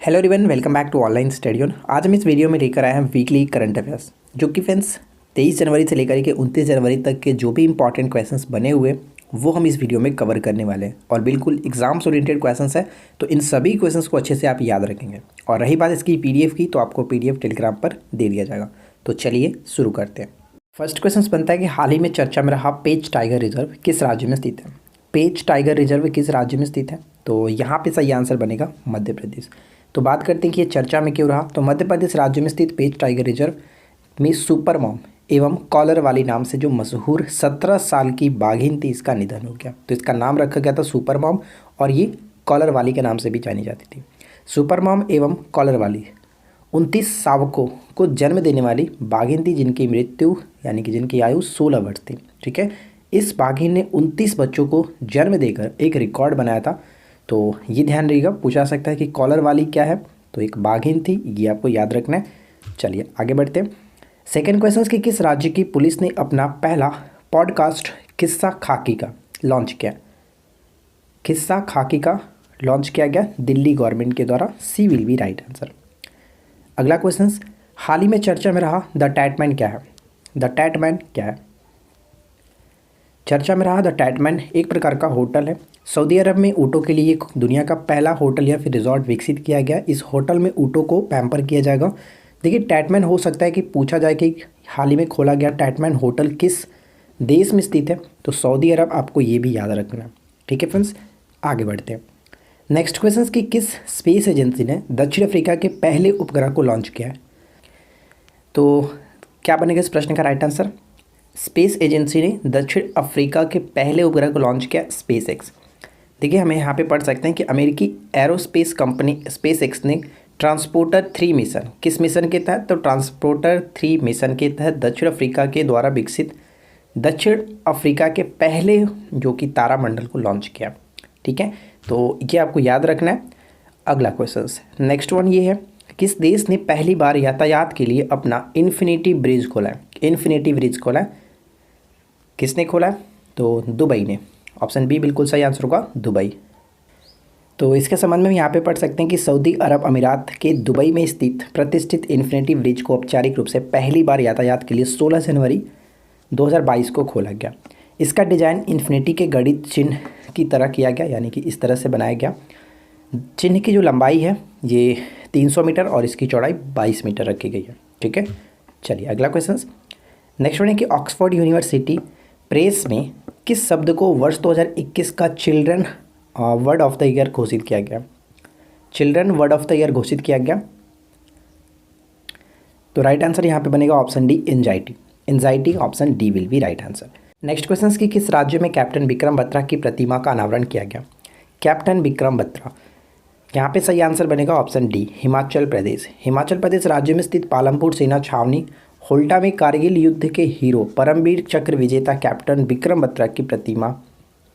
Hello everyone, welcome back to online study on. आज हम इस वीडियो में लेकर आए हैं वीकली करंट अफेयर्स, जो कि फ्रेंड्स 23 जनवरी से लेकर के 29 जनवरी तक के जो भी इंपॉर्टेंट क्वेश्चंस बने हुए वो हम इस वीडियो में कवर करने वाले हैं। और बिल्कुल एग्जाम्स ओरिएंटेड क्वेश्चंस है, तो इन सभी क्वेश्चंस को अच्छे से आप याद रखेंगे। और रही बात इसकी पीडीएफ की, तो आपको पीडीएफ टेलीग्राम पर दे दिया जाएगा। तो चलिए शुरू करते हैं। फर्स्ट क्वेश्चन बनता है कि हाल ही में चर्चा में रहा पेंच टाइगर रिजर्व किस राज्य में स्थित है। पेंच टाइगर रिजर्व किस राज्य में स्थित है, तो यहाँ पे सही आंसर बनेगा मध्य प्रदेश। तो बात करते हैं कि ये चर्चा में क्यों रहा, तो मध्य प्रदेश राज्य में स्थित पेंच टाइगर रिजर्व में सुपर मॉम एवं कॉलर वाली नाम से जो मशहूर 17 साल की बाघिन थी, इसका निधन हो गया। तो इसका नाम रखा गया था सुपर मॉम, और ये कॉलर वाली के नाम से भी जानी जाती थी। सुपर मॉम एवं कॉलर वाली 29 शावकों को जन्म देने वाली बाघिन थी, जिनकी मृत्यु यानी कि जिनकी आयु 16 वर्ष थी। ठीक है, इस बाघिन ने 29 बच्चों को जन्म देकर एक रिकॉर्ड बनाया था। तो ये ध्यान रखिएगा, पूछा सकता है कि कॉलर वाली क्या है, तो एक बाघिन थी, ये आपको याद रखना है। चलिए आगे बढ़ते हैं। सेकेंड क्वेश्चन कि किस राज्य की पुलिस ने अपना पहला पॉडकास्ट किस्सा खाकी का लॉन्च किया। किस्सा खाकी का लॉन्च किया गया दिल्ली गवर्नमेंट के द्वारा। सी विल बी राइट आंसर। अगला क्वेश्चन, हाल ही में चर्चा में रहा द टैटमैन क्या है। द टैटमैन क्या है, चर्चा में रहा द टैटमैन एक प्रकार का होटल है। सऊदी अरब में ऊँटों के लिए दुनिया का पहला होटल या फिर रिजॉर्ट विकसित किया गया। इस होटल में ऊँटों को पैम्पर किया जाएगा। देखिए, टैटमैन हो सकता है कि पूछा जाए कि हाल ही में खोला गया टैटमैन होटल किस देश में स्थित है, तो सऊदी अरब, आपको ये भी याद रखना है। ठीक है फ्रेंड्स, आगे बढ़ते हैं। नेक्स्ट क्वेश्चन कि किस स्पेस एजेंसी ने दक्षिण अफ्रीका के पहले उपग्रह को लॉन्च किया है। तो क्या बनेगा इस प्रश्न का राइट आंसर। स्पेस एजेंसी ने दक्षिण अफ्रीका के पहले उपग्रह को लॉन्च किया, स्पेस एक्स। देखिए, हमें यहाँ पे पढ़ सकते हैं कि अमेरिकी एरोस्पेस कंपनी स्पेस एक्स ने ट्रांसपोर्टर 3 मिशन किस मिशन के तहत, तो ट्रांसपोर्टर 3 मिशन के तहत दक्षिण अफ्रीका के द्वारा विकसित दक्षिण अफ्रीका के पहले जो कि तारामंडल को लॉन्च किया। ठीक है, तो ये आपको याद रखना है। अगला क्वेश्चन, नेक्स्ट वन ये है, किस देश ने पहली बार यातायात के लिए अपना इन्फिनिटी ब्रिज खोला है। इन्फिनिटी ब्रिज खोला है, किसने खोला है, तो दुबई ने। ऑप्शन बी बिल्कुल सही आंसर होगा, दुबई। तो इसके संबंध में यहाँ पे पढ़ सकते हैं कि सऊदी अरब अमीरात के दुबई में स्थित प्रतिष्ठित इन्फिनिटी ब्रिज को औपचारिक रूप से पहली बार यातायात के लिए 16 जनवरी 2022 को खोला गया। इसका डिजाइन इन्फिनिटी के गणित चिन्ह की तरह किया गया, यानी कि इस तरह से बनाया गया। चिन्ह की जो लंबाई है ये 300 मीटर और इसकी चौड़ाई 22 मीटर रखी गई है। ठीक है, चलिए अगला क्वेश्चन। नेक्स्ट वन है कि ऑक्सफोर्ड यूनिवर्सिटी प्रेस में किस शब्द को वर्ष 2021 का children word of the year घोषित किया गया। Children word of the year घोषित किया गया, तो राइट आंसर यहाँ पे बनेगा option D, anxiety. Anxiety, option D will be right answer. Next question की किस राज्य में कैप्टन विक्रम बत्रा की प्रतिमा का अनावरण किया गया। कैप्टन विक्रम बत्रा, यहाँ पे सही आंसर बनेगा ऑप्शन डी, हिमाचल प्रदेश। हिमाचल प्रदेश राज्य में स्थित पालमपुर सेना छावनी होल्टा में कारगिल युद्ध के हीरो परमवीर चक्र विजेता कैप्टन विक्रम बत्रा की प्रतिमा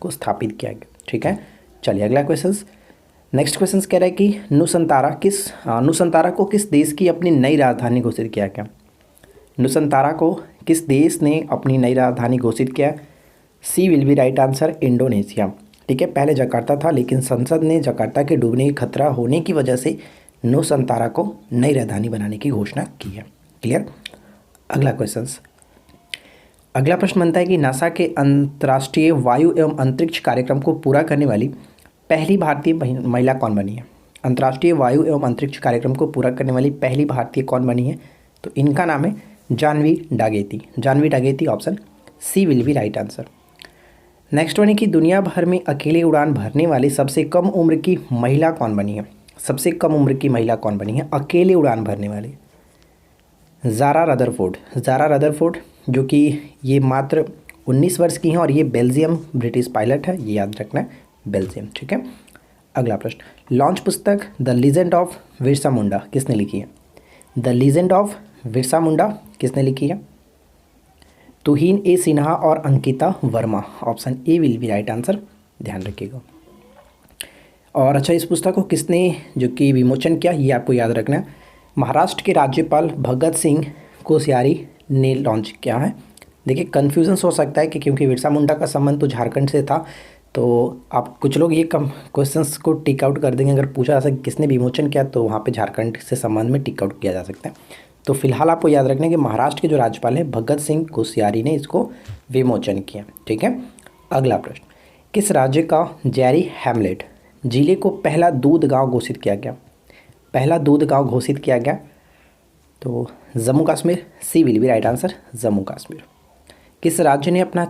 को स्थापित किया गया। ठीक है, चलिए अगला क्वेश्चन। नेक्स्ट क्वेश्चन कह रहा है कि नुसंतारा को किस देश की अपनी नई राजधानी घोषित किया गया। नुसंतारा को किस देश ने अपनी नई राजधानी घोषित किया। C will be right answer, Indonesia. ठीक है, पहले जकार्ता था, लेकिन संसद ने जकार्ता के डूबने की खतरा होने की वजह से नुसंतारा को नई राजधानी बनाने की घोषणा की है। क्लियर। अगला क्वेश्चन, अगला प्रश्न बनता है कि नासा के अंतर्राष्ट्रीय वायु एवं अंतरिक्ष कार्यक्रम को पूरा करने वाली पहली भारतीय महिला कौन बनी है। अंतर्राष्ट्रीय वायु एवं अंतरिक्ष कार्यक्रम को पूरा करने वाली पहली भारतीय कौन बनी है, तो इनका नाम है Janvi Dageti. Janvi Dageti, option C will be right answer. Next one है कि दुनिया भर में अकेले उड़ान भरने वाली सबसे कम उम्र की महिला कौन बनी है। सबसे कम उम्र की महिला कौन बनी है अकेले उड़ान भरने वाली। ज़ारा रदरफोर्ड। ज़ारा रदरफोर्ड जो कि ये मात्र 19 वर्ष की हैं और ये बेल्जियम ब्रिटिश पायलट है, ये याद रखना है, बेल्जियम। ठीक है, अगला प्रश्न, लॉन्च पुस्तक the legend of Birsa Munda किसने लिखी है। The legend of Birsa Munda किसने लिखी है। तुहीन ए सिन्हा और Ankita Verma. Option A will be right answer, ध्यान रखिएगा। और अच्छा, इस पुस्तक को किसने जो कि विमोचन किया, ये आपको याद रखना है। महाराष्ट्र के राज्यपाल भगत सिंह कोश्यारी ने लॉन्च किया है। देखिए, कन्फ्यूजन हो सकता है कि क्योंकि बिरसा मुंडा का संबंध तो झारखंड से था, तो आप कुछ लोग ये कम क्वेश्चंस को टिक आउट कर देंगे। अगर पूछा जा सके किसने विमोचन किया तो वहाँ पे झारखंड से संबंध में टिक आउट किया जा सकता है। तो फिलहाल आपको याद रखना है कि महाराष्ट्र के जो राज्यपाल हैं भगत सिंह कोश्यारी ने इसको विमोचन किया। ठीक है, अगला प्रश्न, किस राज्य का जेरी हैमलेट जिले को पहला दूध गांव घोषित किया गया? पहला दूध गांव घोषित किया गया तो Jammu Kashmir, C will be right answer, Jammu Kashmir. किस राज्य ने अपना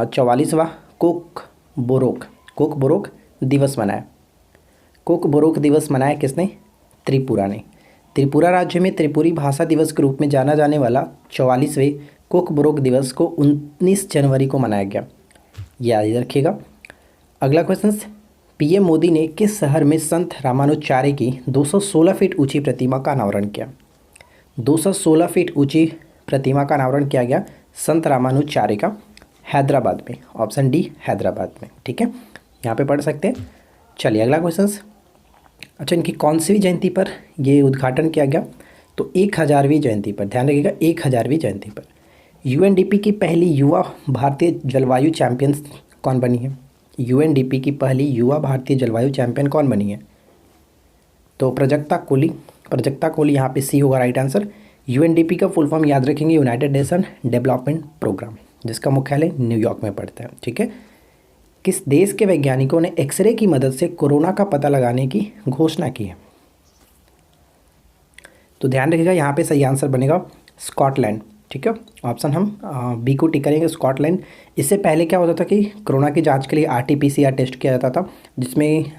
44वां कोक बोरोक दिवस मनाया? कोक बोरोक दिवस मनाया किसने? त्रिपुरा ने। त्रिपुरा राज्य में त्रिपुरी भाषा दिवस के रूप में जाना जाने वाला 44वें कोक बोरोक दिवस को 19 जनवरी को मनाया गया, याद रखिएगा। अगला क्वेश्चन, पीएम मोदी ने किस शहर में संत रामानुजाचार्य की 216 फीट ऊंची प्रतिमा का अनावरण किया? 216 फीट ऊंची प्रतिमा का अनावरण किया गया संत रामानुजाचार्य का हैदराबाद में, ऑप्शन डी हैदराबाद में। ठीक है, यहाँ पे पढ़ सकते हैं। चलिए अगला क्वेश्चन, अच्छा इनकी कौन सी जयंती पर ये उद्घाटन किया गया? तो 1000वीं जयंती पर, ध्यान रखिएगा 1000वीं जयंती पर। यूएनडीपी की पहली युवा भारतीय जलवायु चैंपियन कौन बनी है? यूएनडीपी की पहली युवा भारतीय जलवायु चैंपियन कौन बनी है? तो प्राजक्ता कोली। प्राजक्ता कोली यहाँ पे सी होगा राइट आंसर। यूएनडीपी का फुल फॉर्म याद रखेंगे, यूनाइटेड नेशन डेवलपमेंट प्रोग्राम, जिसका मुख्यालय न्यूयॉर्क में पड़ता है। ठीक है, किस देश के वैज्ञानिकों ने एक्सरे की मदद से कोरोना का पता लगाने की घोषणा की है? तो ध्यान रखिएगा यहाँ पे सही आंसर बनेगा स्कॉटलैंड। ठीक है, ऑप्शन हम बी को टिक करेंगे, स्कॉटलैंड। इससे पहले क्या होता था कि कोरोना की जांच के लिए आरटीपीसीआर टेस्ट किया जाता था, जिसमें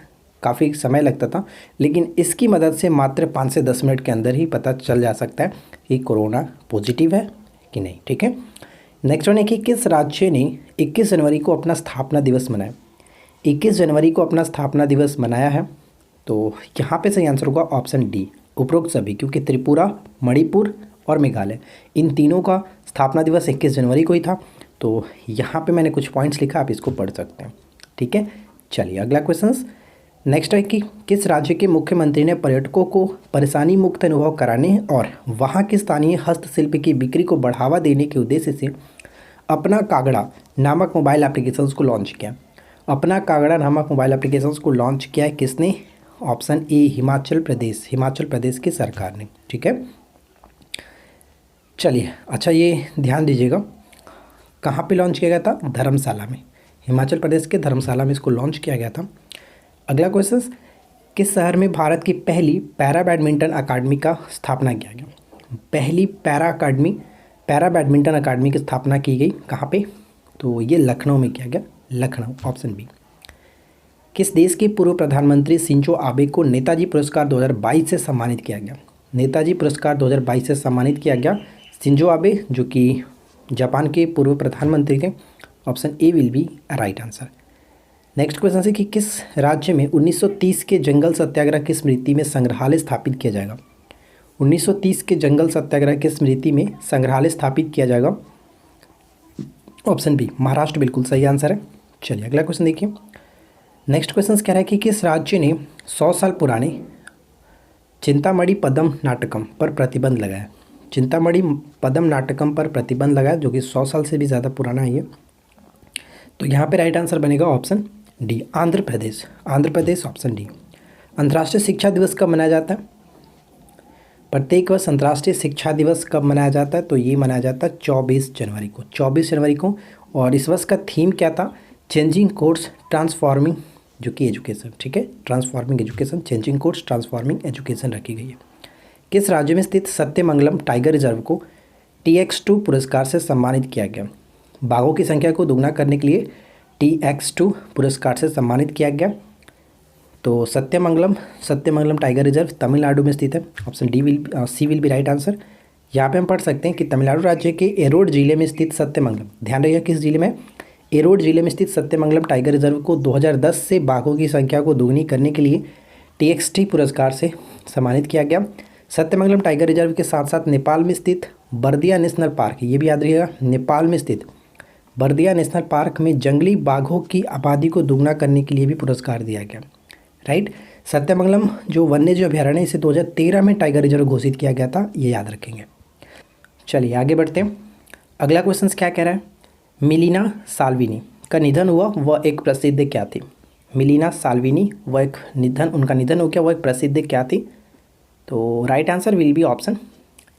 काफ़ी समय लगता था, लेकिन इसकी मदद से मात्र 5 से 10 मिनट के अंदर ही पता चल जा सकता है कि कोरोना पॉजिटिव है कि नहीं। ठीक है, नेक्स्ट वन है कि किस राज्य ने 21 जनवरी को अपना स्थापना दिवस मनाया? 21 जनवरी को अपना स्थापना दिवस मनाया है, तो यहाँ पे सही आंसर होगा ऑप्शन डी उपरोक्त सभी, क्योंकि त्रिपुरा, मणिपुर और मेघालय इन तीनों का स्थापना दिवस 21 जनवरी को ही था। तो यहाँ पे मैंने कुछ पॉइंट्स लिखा, आप इसको पढ़ सकते हैं। ठीक है, चलिए अगला क्वेश्चन नेक्स्ट है कि किस राज्य के मुख्यमंत्री ने पर्यटकों को परेशानी मुक्त अनुभव कराने और वहां के स्थानीय हस्तशिल्प की बिक्री को बढ़ावा देने के उद्देश्य से अपना कागड़ा नामक मोबाइल एप्लीकेशंस को लॉन्च किया? अपना कागड़ा नामक मोबाइल एप्लीकेशंस को लॉन्च किया है किसने? ऑप्शन ए हिमाचल प्रदेश, हिमाचल प्रदेश की सरकार ने। ठीक है, चलिए अच्छा ये ध्यान दीजिएगा, कहाँ पे लॉन्च किया गया था? धर्मशाला में, हिमाचल प्रदेश के धर्मशाला में इसको लॉन्च किया गया था। अगला क्वेश्चन, किस शहर में भारत की पहली पैरा बैडमिंटन अकादमी का स्थापना किया गया? पहली पैरा बैडमिंटन अकादमी की स्थापना की गई कहाँ पे? तो ये लखनऊ में किया गया, लखनऊ, ऑप्शन बी। किस देश के पूर्व प्रधानमंत्री शिंजो आबे को नेताजी पुरस्कार 2022 से सम्मानित किया गया? नेताजी पुरस्कार 2022 से सम्मानित किया गया शिंजो आबे, जो कि जापान के पूर्व प्रधानमंत्री थे, option A will be right answer. Next question है कि किस राज्य में 1930 के जंगल सत्याग्रह की स्मृति में संग्रहालय स्थापित किया जाएगा? 1930 के जंगल सत्याग्रह की स्मृति में संग्रहालय स्थापित किया जाएगा, ऑप्शन बी महाराष्ट्र बिल्कुल सही आंसर है। चलिए अगला क्वेश्चन देखिए। नेक्स्ट क्वेश्चन कह रहा है कि किस राज्य ने 100 साल पुराने चिंतामणि पदम नाटकम पर प्रतिबंध लगाया? चिंतामणि पदम नाटकम पर प्रतिबंध लगाया, जो कि 100 साल से भी ज़्यादा पुराना है ये। तो यहाँ पे राइट आंसर बनेगा option D Andhra Pradesh, Andhra Pradesh, option D. अंतर्राष्ट्रीय शिक्षा दिवस कब मनाया जाता है? प्रत्येक वर्ष अंतर्राष्ट्रीय शिक्षा दिवस कब मनाया जाता है? तो ये मनाया जाता है 24 जनवरी को, 24 जनवरी को। और इस वर्ष का थीम क्या था? चेंजिंग कोर्स ट्रांसफॉर्मिंग जो कि एजुकेशन। ठीक है, transforming education, changing course transforming education रखी गई है। किस राज्य में स्थित सत्यमंगलम टाइगर रिजर्व को TX2 पुरस्कार से सम्मानित किया गया? बाघों की संख्या को दुगना करने के लिए TX2 पुरस्कार से सम्मानित किया गया। तो सत्यमंगलम टाइगर रिजर्व तमिलनाडु में स्थित है, option C will be right answer. यहाँ पे हम पढ़ सकते हैं कि तमिलनाडु राज्य के एरोड जिले में स्थित सत्यमंगलम, ध्यान रखिएगा किस जिले में? एरोड जिले में स्थित सत्यमंगलम टाइगर रिजर्व को 2010 से बाघों की संख्या को दोगुनी करने के लिए TXT पुरस्कार से सम्मानित किया गया। सत्यमंगलम टाइगर रिजर्व के साथ साथ नेपाल में स्थित बर्दिया नेशनल पार्क, ये भी याद रखिएगा, नेपाल में स्थित बर्दिया नेशनल पार्क में जंगली बाघों की आबादी को दोगुना करने के लिए भी पुरस्कार दिया गया। राइट, सत्यमंगलम जो वन्यजीव अभयारण्य इसे 2013 में टाइगर रिजर्व घोषित किया गया था, ये याद रखेंगे। चलिए आगे बढ़ते हैं। अगला क्वेश्चन क्या कह रहा है? मिलिना साल्विनी का निधन हुआ वह एक प्रसिद्ध क्या थी? मिलीना साल्विनी, वह एक उनका निधन हो गया, वह एक प्रसिद्ध क्या थी? तो right answer will be option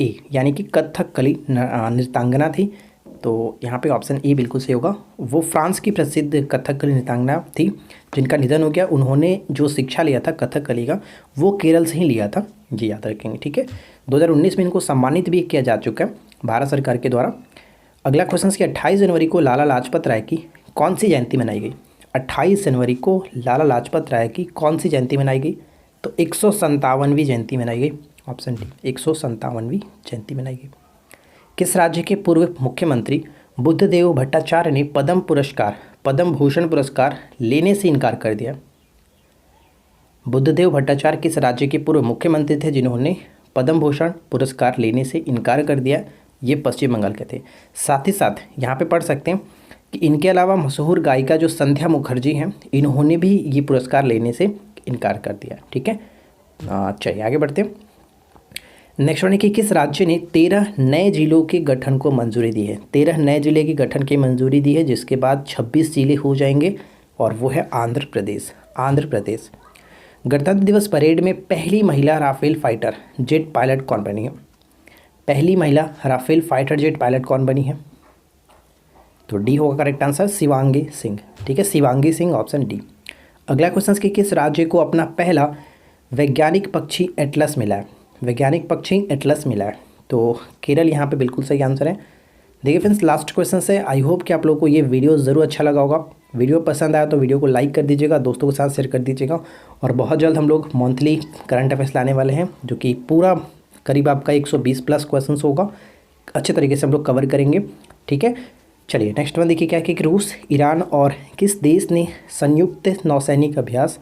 A, यानी कि कथकली नृत्यांगना थी। तो यहाँ पे ऑप्शन ए बिल्कुल सही होगा। वो फ्रांस की प्रसिद्ध कथकली नृत्यांगना थी जिनका निधन हो गया। उन्होंने जो शिक्षा लिया था कथकली का वो केरल से ही लिया था, ये याद रखेंगे, ठीक है। 2019 में इनको सम्मानित भी किया जा चुका है भारत सरकार के द्वारा। अगला क्वेश्चन कि 28 जनवरी को लाला लाजपत राय की कौन सी जयंती मनाई गई? 28 जनवरी को लाला लाजपत राय की कौन सी जयंती मनाई गई? तो 157वीं जयंती मनाई गई। ऑप्शन डी 157वीं जयंती मनाई गई। किस राज्य के पूर्व मुख्यमंत्री बुद्धदेव भट्टाचार्य ने पद्म भूषण पुरस्कार लेने से इनकार कर दिया? बुद्धदेव भट्टाचार्य किस राज्य के पूर्व मुख्यमंत्री थे जिन्होंने पद्म भूषण पुरस्कार लेने से इनकार कर दिया? ये पश्चिम बंगाल के थे। साथ ही साथ यहाँ पे पढ़ सकते हैं कि इनके अलावा मशहूर गायिका जो संध्या मुखर्जी हैं, इन्होंने भी ये पुरस्कार लेने से इनकार कर दिया, ठीक है। चलिए आगे बढ़ते हैं। नेक्स्ट वन है कि किस राज्य ने 13 नए जिलों के गठन को मंजूरी दी है? 13 नए जिले के गठन की मंजूरी दी है, जिसके बाद 26 जिले हो जाएंगे, और वो है आंध्र प्रदेश। गणतंत्र दिवस परेड में पहली महिला राफेल फाइटर जेट पायलट कौन बनी है? पहली महिला राफेल फाइटर जेट पायलट कौन बनी है? तो डी होगा करेक्ट आंसर, शिवांगी सिंह, ठीक है, शिवांगी सिंह, ऑप्शन डी। अगला क्वेश्चन कि किस राज्य को अपना पहला वैज्ञानिक पक्षी एटलस मिला है? वैज्ञानिक पक्षी एटलस मिला है, तो केरल यहाँ पे बिल्कुल सही आंसर है। देखिए फ्रेंड्स, लास्ट क्वेश्चन से आई होप कि आप लोगों को ये वीडियो ज़रूर अच्छा लगा होगा। वीडियो पसंद आया तो वीडियो को लाइक कर दीजिएगा, दोस्तों के साथ शेयर कर दीजिएगा, और बहुत जल्द हम लोग मंथली करंट अफेयर्स लाने वाले हैं, जो कि पूरा करीब आपका 120 प्लस क्वेश्चन होगा, अच्छे तरीके से हम लोग कवर करेंगे, ठीक है। चलिए नेक्स्ट वन देखिए क्या कि रूस, ईरान और किस देश ने संयुक्त नौसैनिक अभ्यास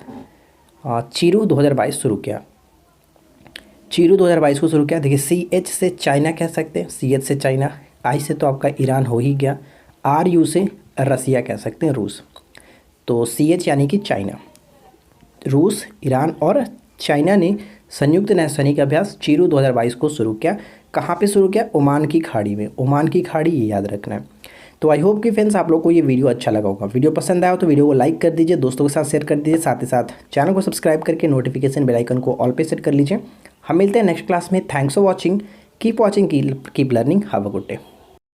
चीरू 2022 शुरू किया? चीरू 2022 को शुरू किया। देखिए CH से चाइना कह सकते हैं, CH से चाइना, I से तो आपका ईरान हो ही गया, RU से रसिया कह सकते हैं, रूस। तो CH यानी कि चाइना। रूस, ईरान और चाइना ने संयुक्त नौसैनिक अभ्यास चीरू 2022 को शुरू किया। कहाँ पे शुरू किया? ओमान की खाड़ी में। ओमान की खाड़ी, ये याद रखना है। तो आई होप कि फ्रेंड्स आप लोग को ये वीडियो अच्छा लगा होगा। वीडियो पसंद आया तो वीडियो को लाइक कर दीजिए, दोस्तों के साथ शेयर कर दीजिए, साथ ही साथ चैनल को सब्सक्राइब करके नोटिफिकेशन बेल आइकन को ऑल पे सेट कर लीजिए। हम मिलते हैं नेक्स्ट क्लास में। Thanks for watching, keep watching, keep learning, have a good day.